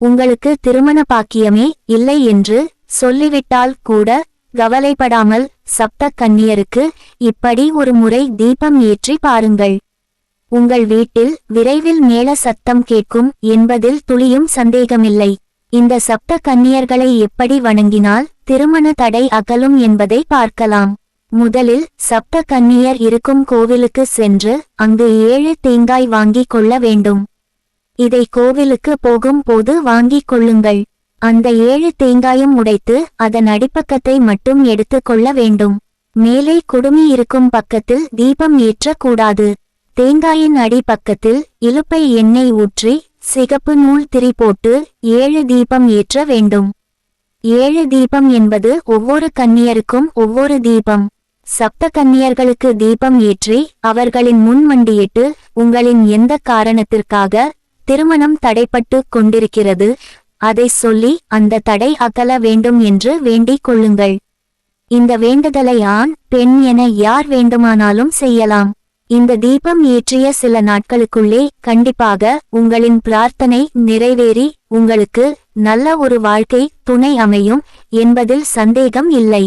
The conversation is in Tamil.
உங்களுக்கு திருமண பாக்கியமே இல்லை என்று சொல்லிவிட்டால் கூட கவலைப்படாமல் சப்த கன்னியருக்கு இப்படி ஒரு முறை தீபம் ஏற்றி பாருங்கள். உங்கள் வீட்டில் விரைவில் மேள சத்தம் கேட்கும் என்பதில் துளியும் சந்தேகமில்லை. இந்த சப்த கன்னியர்களை எப்படி வணங்கினால் திருமண தடை அகலும் என்பதை பார்க்கலாம். முதலில் சப்த கன்னியர் இருக்கும் கோவிலுக்கு சென்று அங்கு 7 தேங்காய் வாங்கிக் கொள்ள வேண்டும். இதை கோவிலுக்கு போகும் போது வாங்கிக் கொள்ளுங்கள். அந்த 7 தேங்காயும் உடைத்து அதன் அடிப்பக்கத்தை மட்டும் எடுத்து கொள்ள வேண்டும். மேலே குடுமி இருக்கும் பக்கத்தில் தீபம் ஏற்றக்கூடாது. தேங்காயின் அடி பக்கத்தில் இலுப்பை எண்ணெய் ஊற்றி சிகப்பு நூல் திரி போட்டு 7 தீபம் ஏற்ற வேண்டும். 7 தீபம் என்பது ஒவ்வொரு கன்னியருக்கும் ஒவ்வொரு தீபம். சப்த கன்னியர்களுக்கு தீபம் ஏற்றி அவர்களின் முன் மண்டியிட்டு உங்களின் எந்த காரணத்திற்காக திருமணம் தடைப்பட்டு கொண்டிருக்கிறது அதை சொல்லி அந்த தடை அகல வேண்டும் என்று வேண்டிக் கொள்ளுங்கள். இந்த வேண்டுதலை ஆண் பெண் என யார் வேண்டுமானாலும் செய்யலாம். இந்த தீபம் ஏற்றிய சில நாட்களுக்குள்ளே கண்டிப்பாக உங்களின் பிரார்த்தனை நிறைவேறி உங்களுக்கு நல்ல ஒரு வாழ்க்கை துணை அமையும் என்பதில் சந்தேகம் இல்லை.